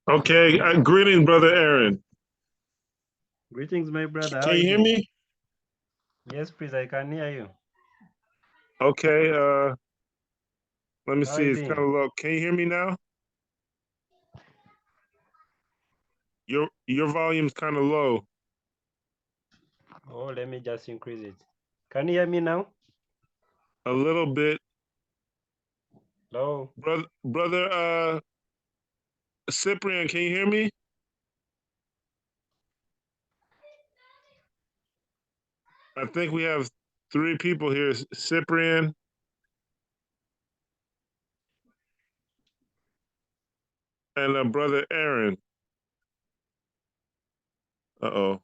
Okay, greetings, brother Aaron. Greetings, my brother. How Can are you you hear doing? me? Yes, please, I can hear you. Okay, let me How are see. you It's kind doing? of low. Can you hear me now? Your volume's kind of low. Oh, let me just increase it. Can you hear me now? A little bit, Hello? brother. Cyprian, can you hear me? I think we have three people here. Cyprian and brother Aaron. Uh-oh.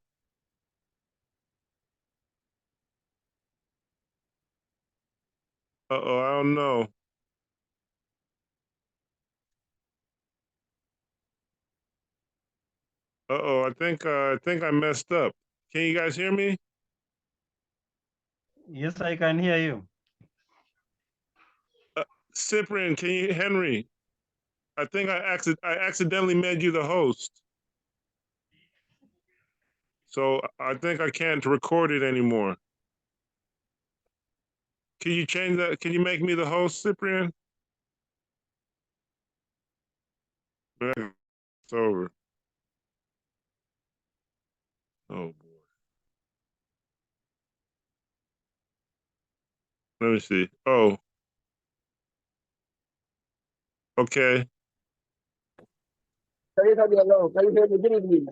Uh-oh, I don't know. Uh-oh, I think I messed up. Can you guys hear me? Yes, I can hear you. Uh, Cyprian, can you Henry? I think I accidentally made you the host. So I think I can't record it anymore. Can you change that? Can you make me the host, Cyprian? It's over. Oh boy. Let me see. Oh, okay. Can you hear me alone? Can you hear me? Good evening.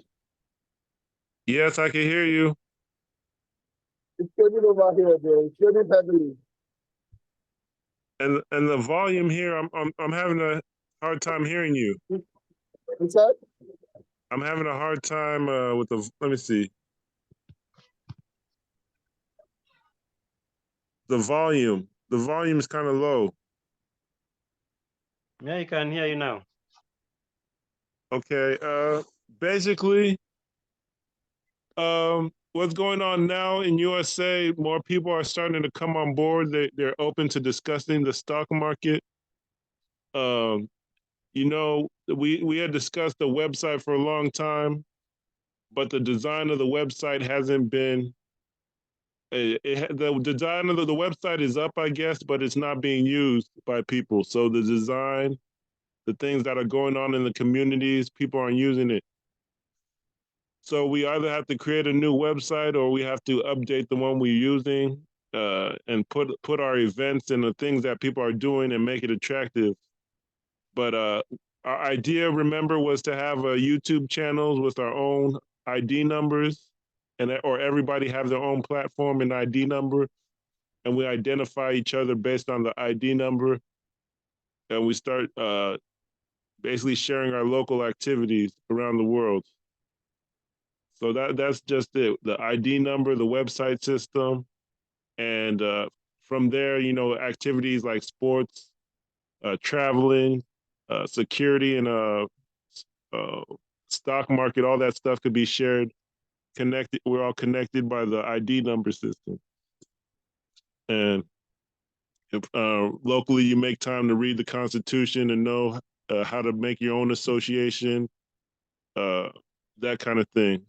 Yes, I can hear you. It's Kevin over here, bro. Kevin family. And the volume here, I'm having a hard time hearing you. What's that? I'm having a hard time with the. Let me see. The volume. The volume is kind of low. Yeah, I can hear you now. Okay. Basically, what's going on now in USA? More people are starting to come on board. They're open to discussing the stock market. Um, we had discussed the website for a long time, but the design of the website hasn't been. The design of the website is up, I guess, but it's not being used by people. So the design, the things that are going on in the communities, people aren't using it. So we either have to create a new website or we have to update the one we're using and put our events and the things that people are doing and make it attractive. But our idea, remember, was to have a YouTube channels with our own ID numbers, and or everybody have their own platform and ID number, and we identify each other based on the ID number, and we start basically sharing our local activities around the world. So that's just it. The ID number, the website system, and from there, activities like sports, traveling, security, and uh, stock market, all that stuff could be shared. Connected, we're all connected by the ID number system. And if locally you make time to read the Constitution and know how to make your own association, uh, that kind of thing.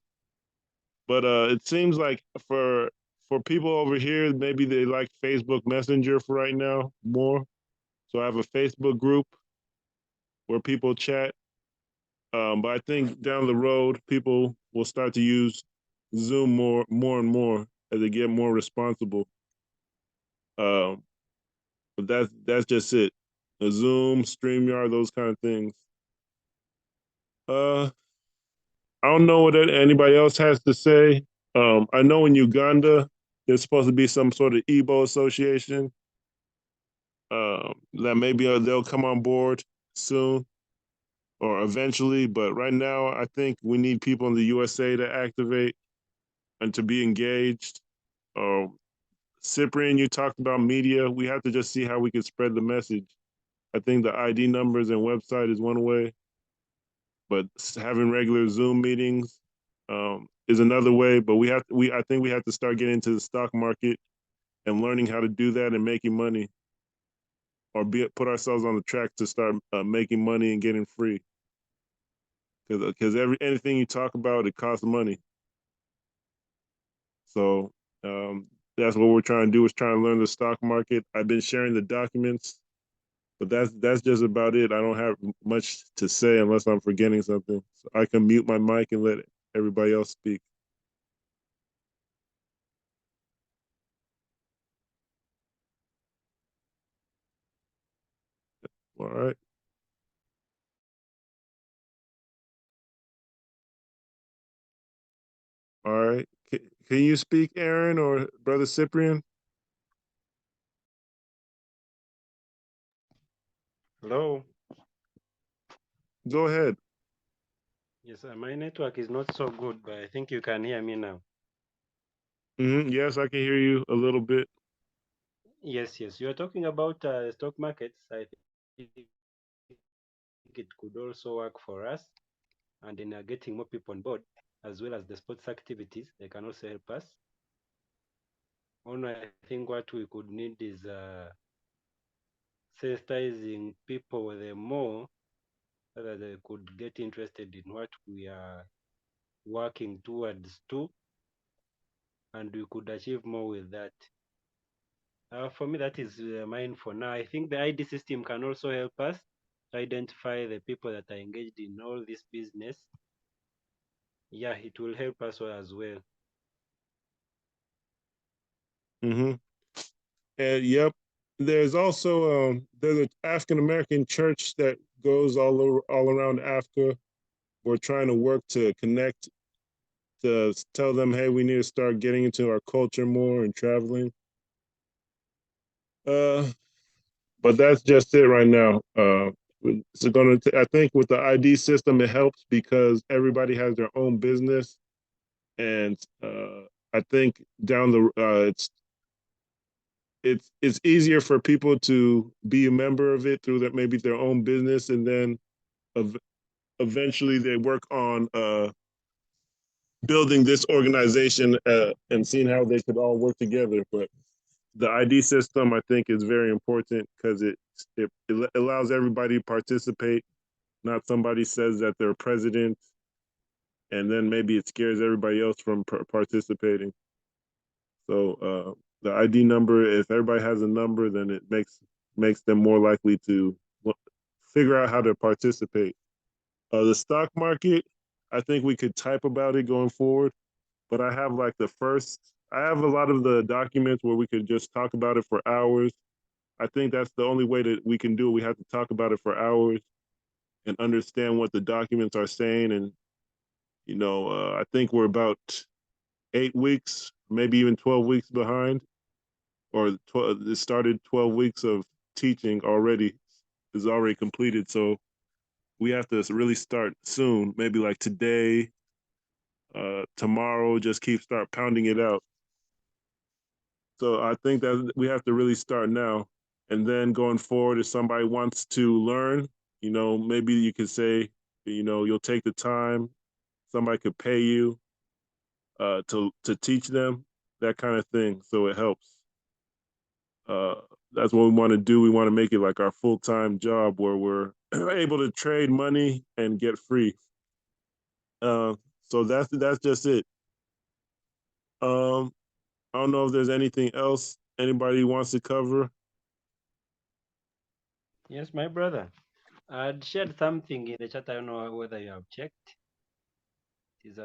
But it seems like for people over here, maybe they like Facebook Messenger for right now more. So I have a Facebook group where people chat. But I think down the road, people will start to use Zoom more and more as they get more responsible. Um, but that's just it. The Zoom, StreamYard, those kind of things. Uh, I don't know what anybody else has to say. I know in Uganda there's supposed to be some sort of Igbo association that maybe they'll come on board soon or eventually. But right now, I think we need people in the USA to activate and to be engaged. Um, Cyprian, you talked about media. We have to just see how we can spread the message. I think the ID numbers and website is one way, but having regular Zoom meetings is another way. But I think we have to start getting into the stock market and learning how to do that and making money, or put ourselves on the track to start making money and getting free. because anything you talk about, it costs money. So that's what we're trying to do, is trying to learn the stock market. I've been sharing the documents, but that's just about it. I don't have much to say unless I'm forgetting something. So I can mute my mic and let everybody else speak. All right. All right. Can you speak, Aaron or Brother Cyprian? Hello. Go ahead. Yes, my network is not so good, but I think you can hear me now. Yes, I can hear you a little bit. Yes, yes. You are talking about stock markets. I think it could also work for us, and in getting more people on board, as well as the sports activities, they can also help us. Only I think what we could need is sensitizing people the more, so that they could get interested in what we are working towards too, and we could achieve more with that. For me, that is mine for now. I think the ID system can also help us to identify the people that are engaged in all this business. Yeah, it will help us as well. And yep, there's also there's an African American church that goes all around Africa. We're trying to work to connect, to tell them, hey, we need to start getting into our culture more and traveling. But that's just it right now. So I think with the ID system, it helps because everybody has their own business, and I think down the it's easier for people to be a member of it through that, maybe their own business, and then ev eventually they work on building this organization and seeing how they could all work together. But the ID system, I think, is very important because it allows everybody to participate. Not somebody says that they're president, and then maybe it scares everybody else from participating. So the ID number, if everybody has a number, then it makes them more likely to figure out how to participate. The stock market, I think we could type about it going forward, but I have like I have a lot of the documents where we could just talk about it for hours. I think that's the only way that we can do it. We have to talk about it for hours and understand what the documents are saying. And, I think we're about 8 weeks, maybe even 12 weeks behind, or it started 12 weeks of teaching already, is already completed. So we have to really start soon, maybe like today, tomorrow, just start pounding it out. So I think that we have to really start now. And then going forward, if somebody wants to learn, maybe you could say, you'll take the time, somebody could pay you to teach them, that kind of thing. So it helps. Uh, that's what we want to do. We want to make it like our full-time job where we're able to trade money and get free. Uh, so that's just it. Um, I don't know if there's anything else anybody wants to cover. Yes, my brother. I'd shared something in the chat. I don't know whether you have checked. It is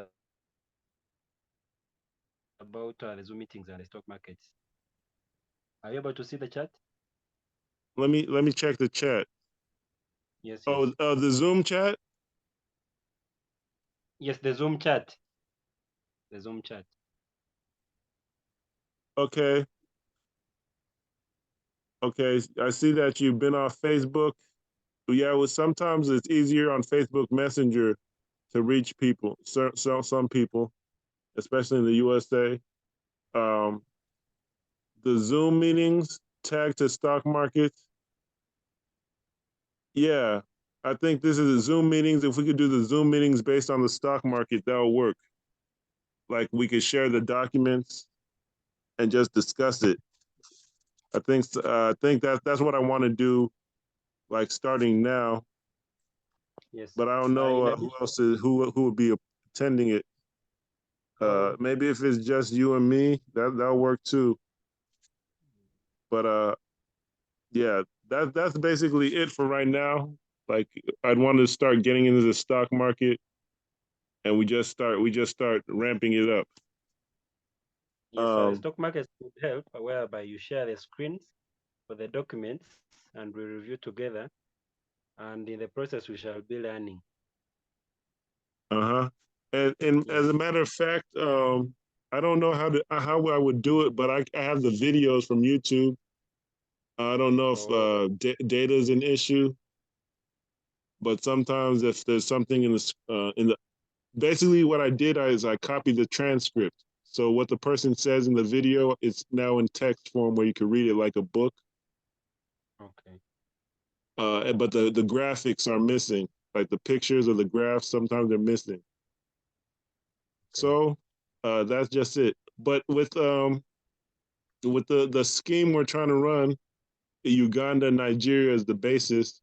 about the Zoom meetings and the stock markets. Are you able to see the chat? Let me check the chat. Yes, Oh, yes. the Zoom chat. Yes, the Zoom chat. The Zoom chat. Okay. Okay. I see that you've been on Facebook. Yeah, well, sometimes it's easier on Facebook Messenger to reach people. So some people, especially in the USA. Um, the Zoom meetings tagged to stock markets. Yeah, I think this is the Zoom meetings. If we could do the Zoom meetings based on the stock market, that'll work. Like we could share the documents and just discuss it. I think that's what I want to do. Like starting now, Yes. but I don't know who else is who would be attending it. Maybe if it's just you and me, that'll work too. But yeah, that's basically it for right now. Like I'd want to start getting into the stock market, and we just start ramping it up. Yes, so the stock market would help whereby you share the screens for the documents and we review together. And in the process, we shall be learning. And Yes. as a matter of fact, I don't know how I would do it, but I have the videos from YouTube. I don't know if data is an issue, but sometimes if there's something in the basically what I did is I copied the transcript. So what the person says in the video is now in text form where you can read it like a book. Okay. But the graphics are missing, like the pictures of the graphs. Sometimes they're missing. Okay. So that's just it. But with the scheme we're trying to run, Uganda, Nigeria is the basis.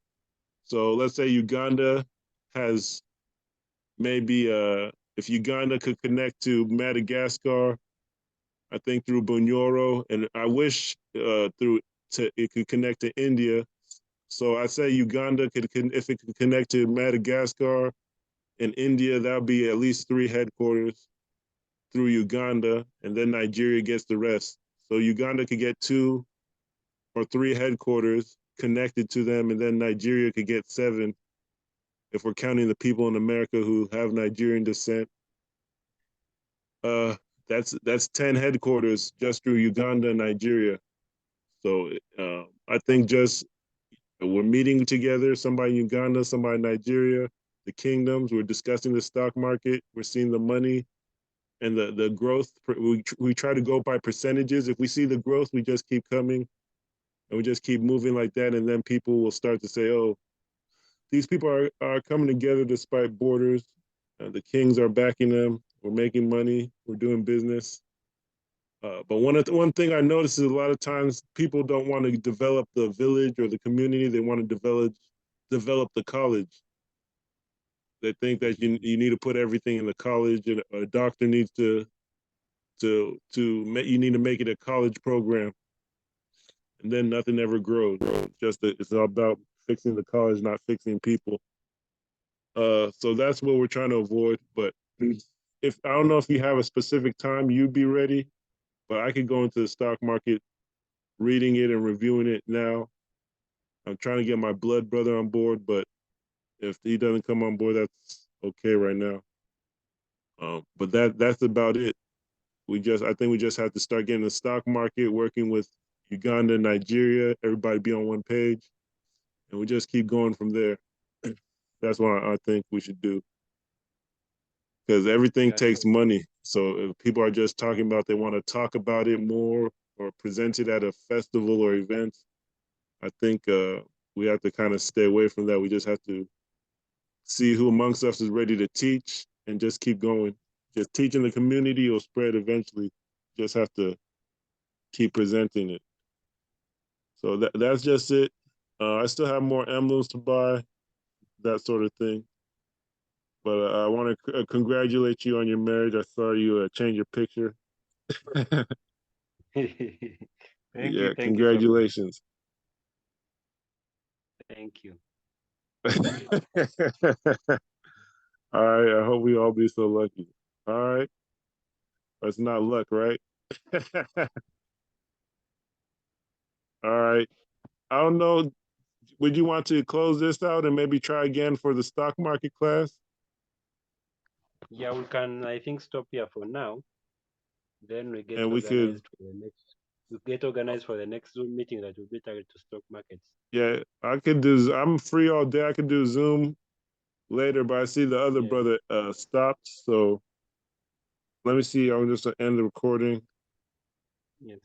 So let's say Uganda has maybe if Uganda could connect to Madagascar, I think through Bunyoro, and I wish it could connect to India. So I say Uganda if it could connect to Madagascar and India, that'll be at least 3 headquarters through Uganda, and then Nigeria gets the rest. So Uganda could get 2 or 3 headquarters connected to them, and then Nigeria could get 7 if we're counting the people in America who have Nigerian descent. That's 10 headquarters just through Uganda and Nigeria. So I think just we're meeting together, somebody in Uganda, somebody in Nigeria, the kingdoms, we're discussing the stock market, we're seeing the money and the growth. We try to go by percentages. If we see the growth, we just keep coming and we just keep moving like that. And then people will start to say, oh, these people are coming together despite borders. The kings are backing them. We're making money. We're doing business. But one thing I notice is a lot of times people don't want to develop the village or the community. They want to develop the college. They think that you need to put everything in the college, and a doctor needs you need to make it a college program, and then nothing ever grows. It's all about fixing the college, not fixing people. So that's what we're trying to avoid. But if I don't know if you have a specific time you'd be ready, but I could go into the stock market, reading it and reviewing it now. I'm trying to get my blood brother on board, but if he doesn't come on board, that's okay right now. But that's about it. I think we just have to start getting the stock market, working with Uganda, Nigeria, everybody be on one page, and we just keep going from there. That's what I think we should do. Because everything takes money. So if people are just talking about, they want to talk about it more or present it at a festival or event, I think we have to kind of stay away from that. We just have to see who amongst us is ready to teach and just keep going. Just teaching the community will spread eventually. Just have to keep presenting it. So that's just it. I still have more emblems to buy, that sort of thing. But I want to congratulate you on your marriage. I saw you change your picture. Thank Yeah, you. Thank you so much. congratulations. Thank you. All right, I hope we all be so lucky. All right. That's not luck, right? All right. I don't know. Would you want to close this out and maybe try again for the stock market class? Yeah, we can, I think, stop here for now. Then we get And we could, organized for the next. We get organized for the next Zoom meeting that will be targeted to stock markets. yeah, I'm free all day. I could do Zoom later, but I see the other brother stopped. So let me see. I'm just gonna end the recording. Yes.